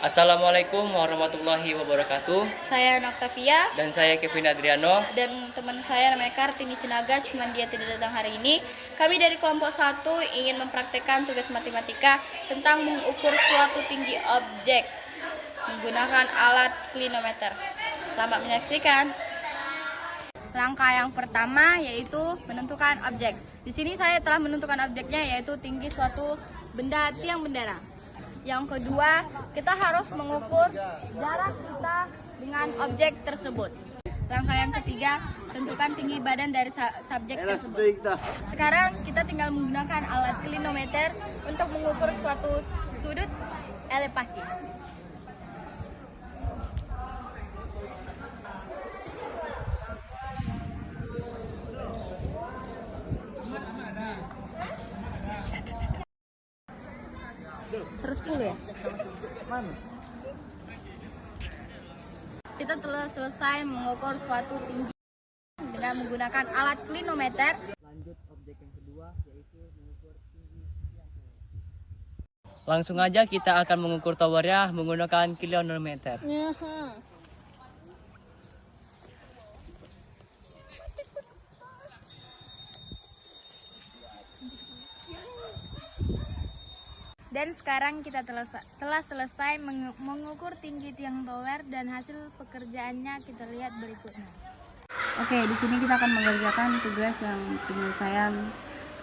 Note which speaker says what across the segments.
Speaker 1: Assalamualaikum warahmatullahi wabarakatuh.
Speaker 2: Saya Noktavia
Speaker 1: Dan saya Kevin Adriano.
Speaker 2: dan teman saya namanya Kartini Sinaga, cuman dia tidak datang hari ini. Kami dari kelompok 1 ingin mempraktekkan tugas matematika tentang mengukur suatu tinggi objek menggunakan alat klinometer. Selamat menyaksikan. Langkah yang pertama yaitu menentukan objek. Di sini saya telah menentukan objeknya yaitu tinggi suatu benda tiang bendera. Yang kedua, kita harus mengukur jarak kita dengan objek tersebut. Langkah yang ketiga, tentukan tinggi badan dari subjek tersebut. Sekarang kita tinggal menggunakan alat klinometer untuk mengukur suatu sudut elevasi. ya? Kita telah selesai mengukur suatu tinggi dengan menggunakan alat klinometer.
Speaker 1: Lanjut objek yang kedua yaitu mengukur tinggi tiang tower. Langsung aja kita akan mengukur towernya menggunakan kilometer.
Speaker 2: Dan sekarang kita telah selesai mengukur tinggi tiang tower dan hasil pekerjaannya kita lihat berikutnya. Oke, di sini kita akan mengerjakan tugas yang penyelesaian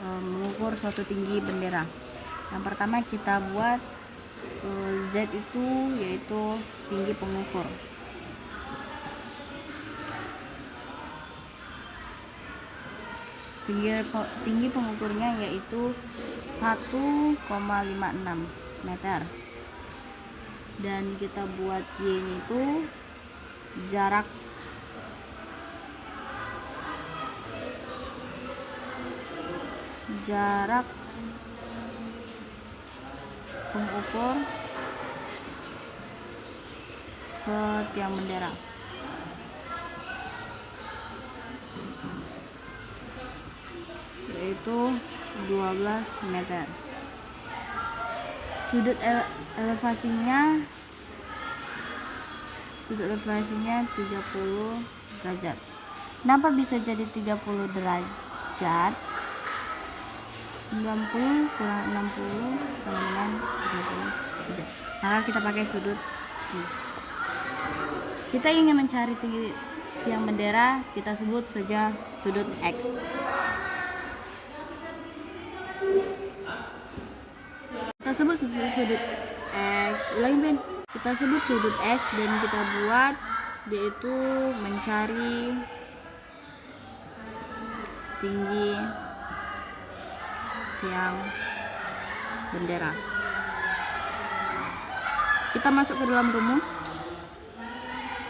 Speaker 2: mengukur suatu tinggi bendera. Yang pertama kita buat Z itu yaitu tinggi pengukur. Tinggi pengukurnya yaitu 1,56 meter. Dan kita buat Y itu jarak pengukur ke tiang bendera. Yaitu 12 meter. Sudut elevasinya 30 derajat. Kenapa bisa jadi 30 derajat? 90 kurang 60 sama dengan 30 derajat. Maka kita pakai sudut ini. Kita ingin mencari tinggi tiang bendera, kita sebut saja sudut X. Kita sebut sudut X. Ulangi, Ben. Kita sebut sudut X dan kita buat yaitu mencari tinggi tiang bendera. Kita masuk ke dalam rumus.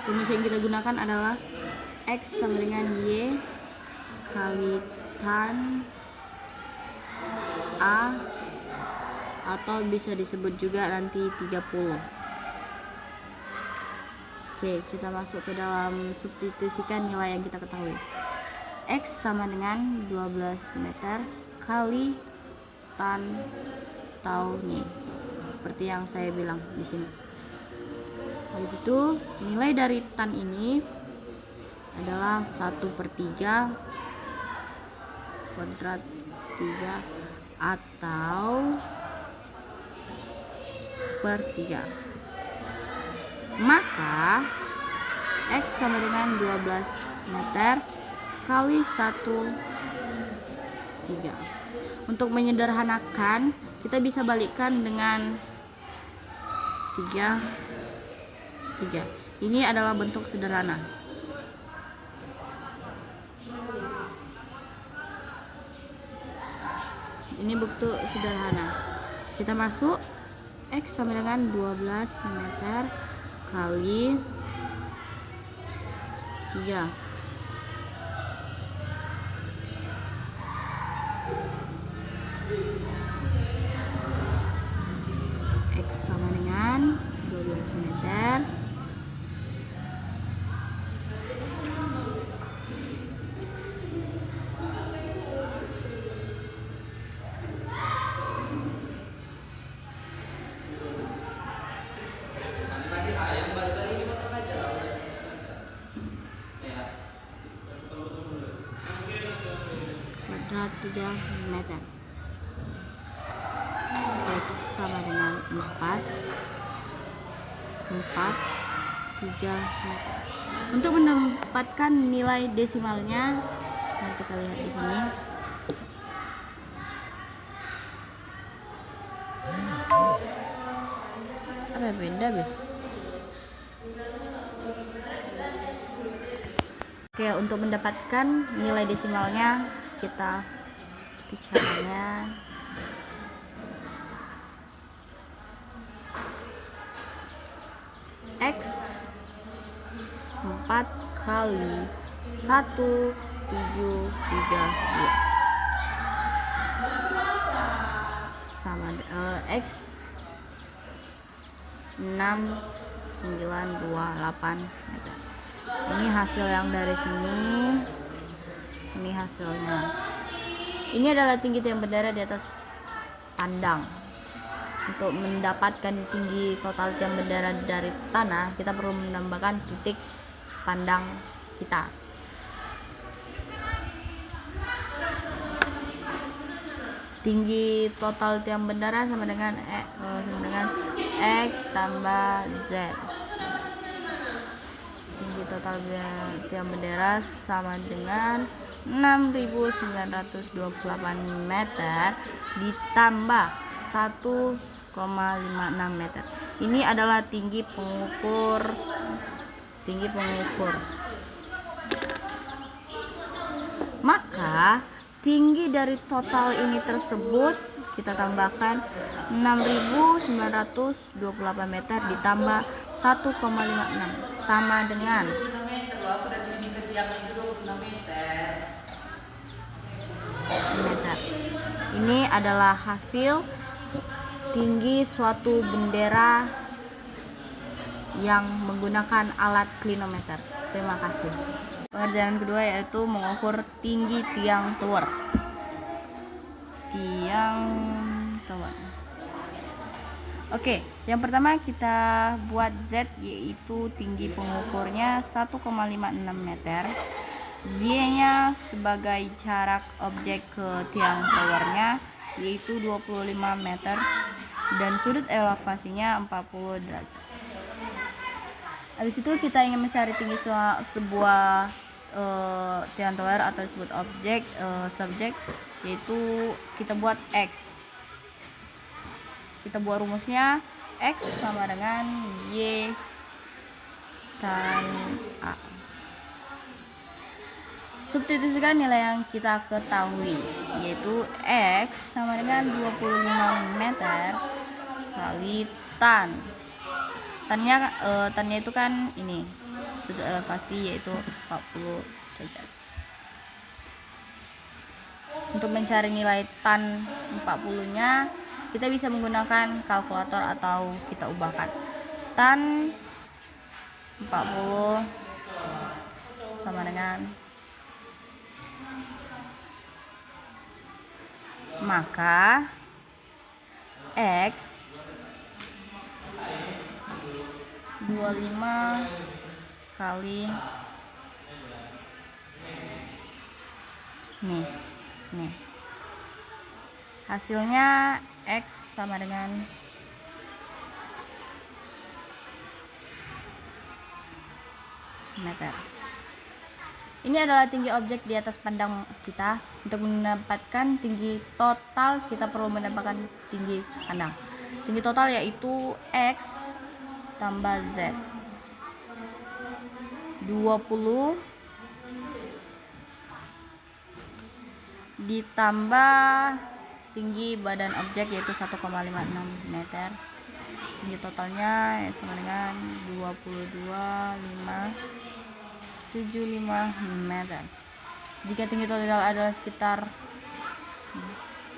Speaker 2: Rumus yang kita gunakan adalah X sama dengan Y kali tan A, atau bisa disebut juga nanti 30. Oke, kita masuk ke dalam substitusikan nilai yang kita ketahui. X sama dengan 12 meter kali tan tau nih, seperti yang saya bilang di sini. Habis itu nilai dari tan ini adalah 1/3 kuadrat 3 atau per 3. Maka X sama dengan 12 meter kali 1/3. Untuk menyederhanakan, kita bisa balikkan dengan 3. Ini adalah bentuk sederhana. Ini bentuk sederhana. Kita masuk X sama dengan 12 meter kali 3. X sama dengan 12 meter 3 meter. X sama dengan 4, 3 meter. Untuk mendapatkan nilai desimalnya, mari kita lihat di sini. Apa beda, Bes? Oke, untuk mendapatkan nilai desimalnya kita caranya. X 4 kali 1,732 sama X 6,928 meter. Ini hasil yang dari sini. Ini hasilnya. Ini adalah tinggi tiang bendera di atas pandang. Untuk mendapatkan tinggi total tiang bendera dari tanah, kita perlu menambahkan titik pandang kita. Tinggi total tiang bendera sama dengan X tambah Z. Tinggi total tiang bendera sama dengan 6.928 meter ditambah 1,56 meter. Ini adalah tinggi pengukur. Maka tinggi dari total ini tersebut kita tambahkan 6.928 meter ditambah 1,56 sama dengan meter. Ini adalah hasil tinggi suatu bendera yang menggunakan alat klinometer. Terima kasih. Pengerjaan kedua yaitu mengukur tinggi tiang tower. Oke, yang pertama kita buat Z, yaitu tinggi pengukurnya 1,56 meter. Y-nya sebagai jarak objek ke tiang towernya yaitu 25 meter dan sudut elevasinya 40 derajat. Habis itu kita ingin mencari tinggi sebuah tiang tower atau disebut subjek, yaitu kita buat X. Kita buat rumusnya X sama dengan Y dan A. Substitusikan nilai yang kita ketahui, yaitu X sama dengan 25 meter kali tan. Tannya itu kan ini sudut elevasi yaitu 40 derajat. Untuk mencari nilai tan 40-nya kita bisa menggunakan kalkulator atau kita ubahkan. Tan 40 sama dengan, maka X 25 kali nih hasilnya X sama dengan meter. Ini adalah tinggi objek di atas pandang kita. Untuk mendapatkan tinggi total kita perlu mendapatkan tinggi pandang. Tinggi total yaitu X tambah Z 20 ditambah tinggi badan objek yaitu 1,56 meter. Tinggi totalnya sama dengan 22,575 meter. Jika tinggi total adalah sekitar,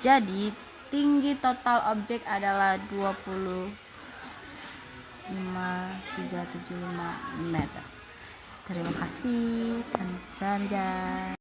Speaker 2: jadi tinggi total objek adalah 20,375 meter. Terima kasih. Kamsahamnida.